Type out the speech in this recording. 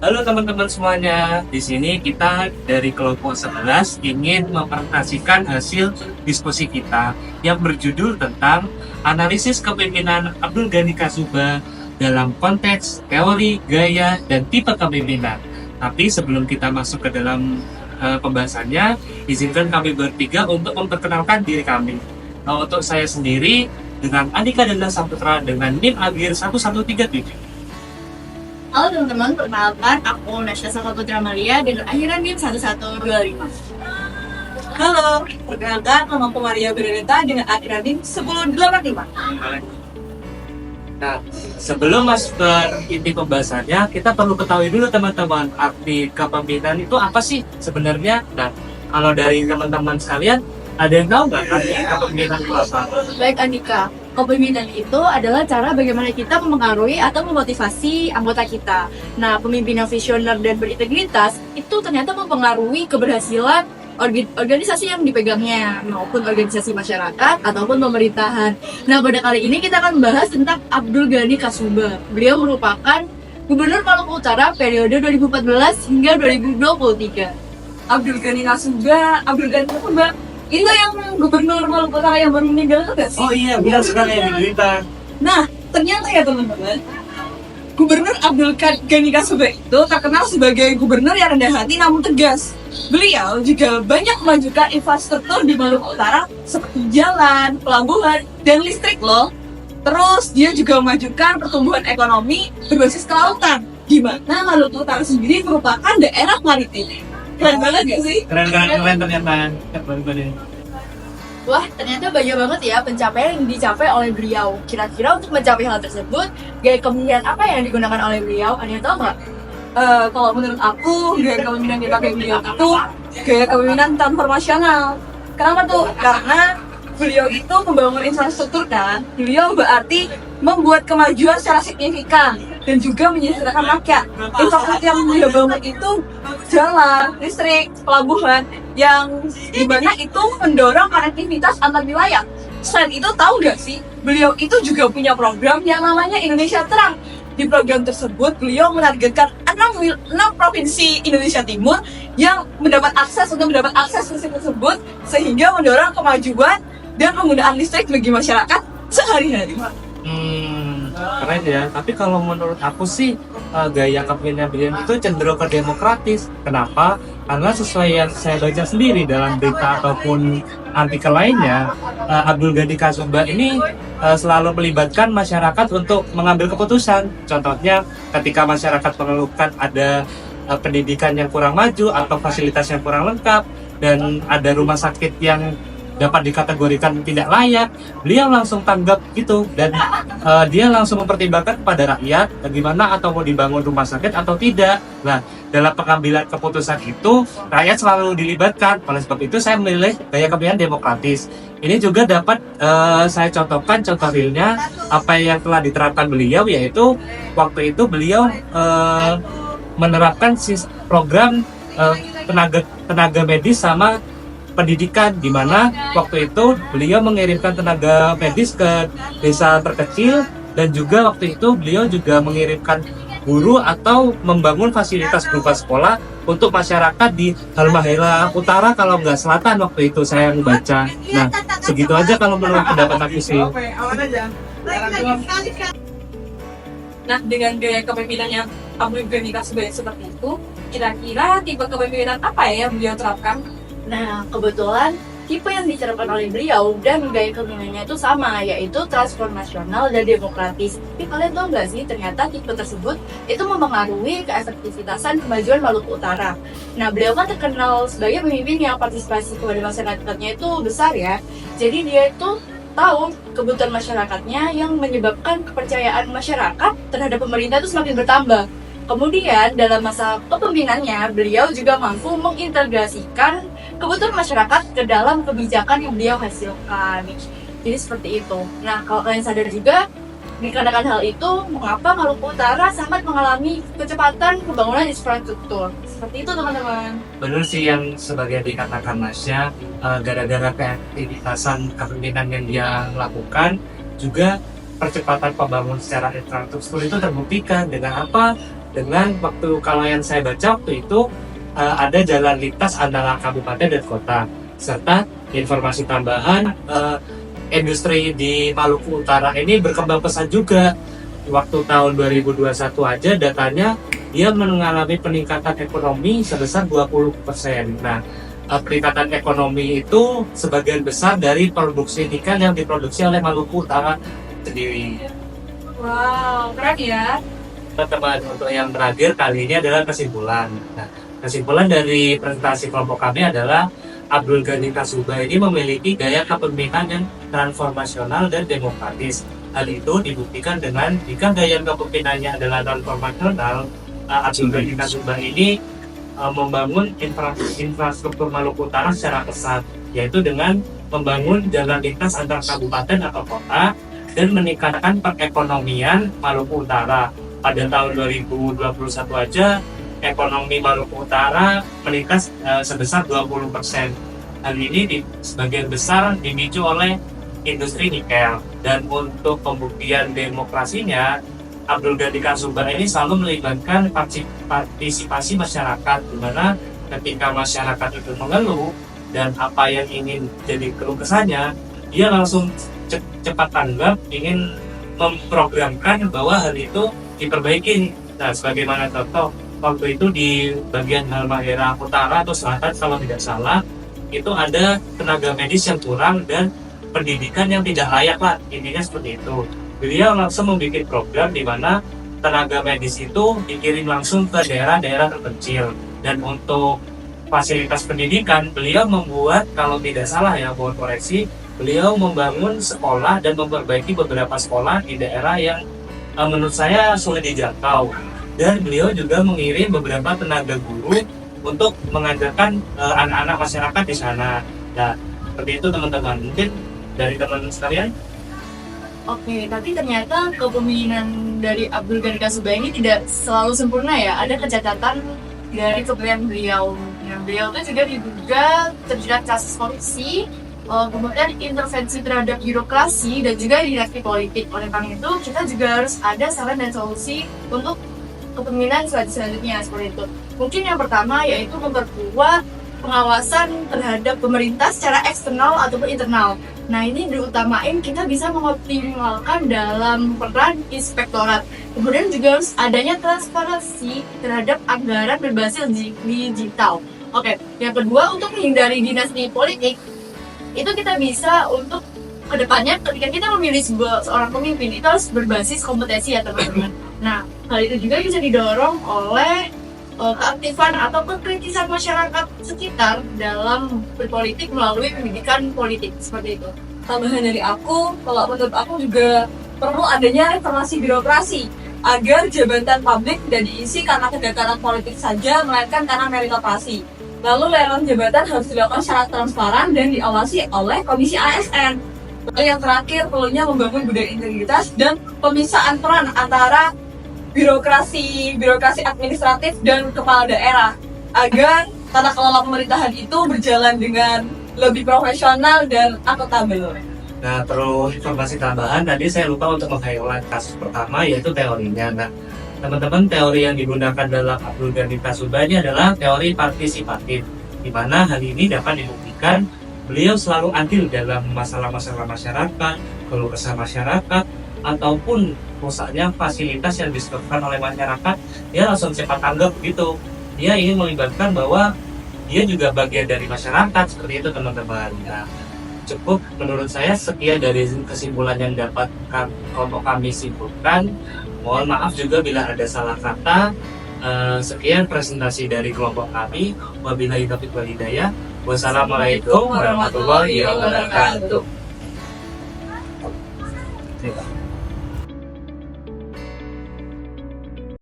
Halo teman-teman semuanya, di sini kita dari kelompok 11 ingin mempresentasikan hasil diskusi kita yang berjudul tentang analisis kepemimpinan Abdul Ghani Kasubah dalam konteks teori, gaya, dan tipe kepemimpinan. Tapi sebelum kita masuk ke dalam pembahasannya, izinkan kami bertiga untuk memperkenalkan diri kami. Untuk saya sendiri, dengan Andika Danda Saputra dengan NIM akhir 1137. Halo teman-teman, perkenalkan aku Nasya Saputra Maria dengan akhiran NIM 1125. Halo, perkenalkan nama aku Maria Benedetta dengan akhiran NIM 1085. Nah, sebelum masuk ke inti pembahasannya, kita perlu ketahui dulu teman-teman, arti kepemimpinan itu apa sih sebenarnya? Nah, kalau dari teman-teman sekalian, ada yang tahu nggak arti kepemimpinan itu apa? Baik Andika, kepemimpinan itu adalah cara bagaimana kita memengaruhi atau memotivasi anggota kita. Nah, pemimpin yang visioner dan berintegritas itu ternyata mempengaruhi keberhasilan organisasi yang dipegangnya, maupun organisasi masyarakat ataupun pemerintahan. Nah, pada kali ini kita akan membahas tentang Abdul Ghani Kasubah. Beliau merupakan Gubernur Maluku Utara periode 2014 hingga 2023. Abdul Ghani Kasubah, itu yang Gubernur Maluku Utara yang baru meninggal itu nggak sih? Oh iya, benar sekali yang berita. Nah, ternyata ya teman-teman, Gubernur Abdul Ghani Kasubah itu terkenal sebagai gubernur yang rendah hati namun tegas. Beliau juga banyak memajukan infrastruktur di Maluku Utara seperti jalan, pelabuhan, dan listrik loh. Terus dia juga memajukan pertumbuhan ekonomi berbasis kelautan, di mana Maluku Utara sendiri merupakan daerah maritim. Keren banget gak sih? Keren ternyata. Wah, ternyata banyak banget ya pencapaian yang dicapai oleh beliau. Kira-kira untuk mencapai hal tersebut, gaya kepemimpinan apa yang digunakan oleh beliau? Ada yang tahu nggak? Kalau menurut aku, gaya kepemimpinan yang dipakai beliau itu gaya kepemimpinan transformasional. Kenapa tuh? Karena beliau itu membangun infrastruktur kan. Beliau berarti membuat kemajuan secara signifikan dan juga menyejahterakan rakyat. Infrastruktur yang beliau bangun itu jalan, listrik, pelabuhan, yang dimana itu mendorong konektivitas antar wilayah. Selain itu, tahu nggak sih, beliau itu juga punya program yang namanya Indonesia Terang. Di program tersebut, beliau menargetkan 6 provinsi Indonesia Timur yang mendapat akses listrik tersebut, sehingga mendorong kemajuan dan penggunaan listrik bagi masyarakat sehari-hari. Keren ya. Tapi kalau menurut aku sih, gaya kepemimpinan beliau itu cenderung ke demokratis. Kenapa? Karena sesuai yang saya baca sendiri dalam berita ataupun artikel lainnya, Abdul Ghani Kasubah ini selalu melibatkan masyarakat untuk mengambil keputusan. Contohnya, ketika masyarakat mengeluhkan ada pendidikan yang kurang maju atau fasilitas yang kurang lengkap dan ada rumah sakit yang dapat dikategorikan tidak layak, beliau langsung tanggap gitu, dan dia langsung mempertimbangkan kepada rakyat bagaimana atau mau dibangun rumah sakit atau tidak. Nah, dalam pengambilan keputusan itu rakyat selalu dilibatkan. Oleh sebab itu saya memilih gaya kepemimpinan demokratis. Ini juga dapat saya contohkan contoh realnya apa yang telah diterapkan beliau, yaitu waktu itu beliau menerapkan program tenaga medis sama pendidikan, di mana waktu itu beliau mengirimkan tenaga medis ke desa terkecil, dan juga waktu itu beliau juga mengirimkan guru atau membangun fasilitas berupa sekolah untuk masyarakat di Halmahera Utara kalau nggak selatan waktu itu saya membaca. Nah, segitu aja kalau menurut pendapat aku sih. Nah, dengan gaya kepemimpinan yang Abdul Ghani Kasubah seperti itu, kira-kira tipe kepemimpinan apa ya yang beliau terapkan? Nah, kebetulan tipe yang diterapkan oleh beliau dan gaya kepemimpinannya itu sama, yaitu transformasional dan demokratis. Tapi kalian tahu nggak sih, ternyata tipe tersebut itu mempengaruhi keefektivitasan kemajuan Maluku Utara. Nah, beliau kan terkenal sebagai pemimpin yang partisipasi kepada masyarakatnya itu besar ya. Jadi dia itu tahu kebutuhan masyarakatnya yang menyebabkan kepercayaan masyarakat terhadap pemerintah itu semakin bertambah. Kemudian dalam masa kepemimpinannya, beliau juga mampu mengintegrasikan kebutuhan masyarakat ke dalam kebijakan yang beliau hasilkan. Jadi seperti itu. Nah, kalau kalian sadar juga, dikarenakan hal itu, mengapa Maluku Utara sangat mengalami kecepatan pembangunan infrastruktur. Seperti itu teman-teman. Benar sih yang sebagai dikatakan Nasya, gara-gara keaktifitasan kepemimpinan yang dia lakukan, juga percepatan pembangunan secara infrastruktur itu terbuktikan dengan apa? dengan waktu kalau yang saya baca waktu itu ada jalan lintas antara kabupaten dan kota, serta informasi tambahan industri di Maluku Utara ini berkembang pesat juga. Waktu tahun 2021 aja datanya dia mengalami peningkatan ekonomi sebesar 20%. Nah, peningkatan ekonomi itu sebagian besar dari produksi ikan yang diproduksi oleh Maluku Utara sendiri. Wow, keren ya. Teman-teman, untuk yang terakhir kali ini adalah kesimpulan. Nah, kesimpulan dari presentasi kelompok kami adalah Abdul Ghani Kasubah ini memiliki gaya kepemimpinan yang transformasional dan demokratis. Hal itu dibuktikan dengan jika gaya kepemimpinannya adalah transformasional, Abdul Ghani Kasubah ini membangun infrastruktur Maluku Utara secara pesat, yaitu dengan membangun jalan lintas antar kabupaten atau kota dan meningkatkan perekonomian Maluku Utara. Pada tahun 2021 aja ekonomi Maluku Utara meningkat sebesar 20%. Hal ini sebagian besar dipicu oleh industri nikel. Dan untuk pembuktian demokrasinya, Abdul Ghani Kasubah ini selalu melibatkan partisipasi masyarakat, di mana ketika masyarakat itu mengeluh dan apa yang ingin jadi keluh kesahnya, dia langsung cepat tanggap, ingin memprogramkan bahwa hal itu diperbaiki. Nah, sebagaimana contoh waktu itu di bagian Halmahera Utara atau Selatan kalau tidak salah, itu ada tenaga medis yang kurang dan pendidikan yang tidak layak lah, intinya seperti itu. Beliau langsung membuat program di mana tenaga medis itu dikirim langsung ke daerah-daerah terpencil. Dan untuk fasilitas pendidikan, beliau membuat, kalau tidak salah ya, mohon koreksi, beliau membangun sekolah dan memperbaiki beberapa sekolah di daerah yang menurut saya sulit dijangkau. Dan beliau juga mengirim beberapa tenaga guru untuk mengajarkan anak-anak masyarakat di sana. Nah, seperti itu teman-teman. Mungkin dari teman-teman sekalian. Oke, tapi ternyata kepemimpinan dari Abdul Ghani Kasubah ini tidak selalu sempurna ya. Ada kecacatan dari kepemimpinan beliau. Nah, beliau itu juga diduga terjerat kasus korupsi, kemudian intervensi terhadap birokrasi dan juga dinasti politik. Oleh karena itu, kita juga harus ada saran dan solusi untuk kepemimpinan selanjutnya seperti itu. Mungkin yang pertama yaitu memperkuat pengawasan terhadap pemerintah secara eksternal ataupun internal. Nah, ini diutamain kita bisa mengoptimalkan dalam peran inspektorat. Kemudian juga harus adanya transparansi terhadap anggaran berbasis digital. Oke, yang kedua untuk menghindari dinasti politik, itu kita bisa untuk kedepannya ketika kita memilih seorang pemimpin itu harus berbasis kompetensi ya teman-teman. Nah, hal itu juga bisa didorong oleh keaktifan atau kekritisan masyarakat sekitar dalam berpolitik melalui pendidikan politik seperti itu. Tambahan dari aku, kalau menurut aku juga perlu adanya reformasi birokrasi agar jabatan publik tidak diisi karena kedekatan politik saja, melainkan karena meritokrasi. Lalu lelang jabatan harus dilakukan secara transparan dan diawasi oleh Komisi ASN. Lalu yang terakhir, perlunya membangun budaya integritas dan pemisahan peran antara birokrasi administratif dan kepala daerah agar tata kelola pemerintahan itu berjalan dengan lebih profesional dan akuntabel. Nah, perlu informasi tambahan, tadi saya lupa untuk meng-highlight kasus pertama yaitu teorinya. Nah, teman-teman, teori yang digunakan dalam Abdul Ghani Kasubah ini adalah teori partisipatif, di mana hal ini dapat dibuktikan beliau selalu adil dalam masalah-masalah masyarakat, keluh kesah masyarakat, ataupun rusaknya fasilitas yang disebutkan oleh masyarakat, dia langsung cepat tanggap begitu. Dia ingin melibatkan bahwa dia juga bagian dari masyarakat, seperti itu teman-teman. Nah, cukup menurut saya sekian dari kesimpulan yang dapat kelompok kami simpulkan. Mohon maaf juga bila ada salah kata. Sekian presentasi dari kelompok kami. Wabillahi taufiq wal hidayah. Wassalamualaikum warahmatullahi wabarakatuh.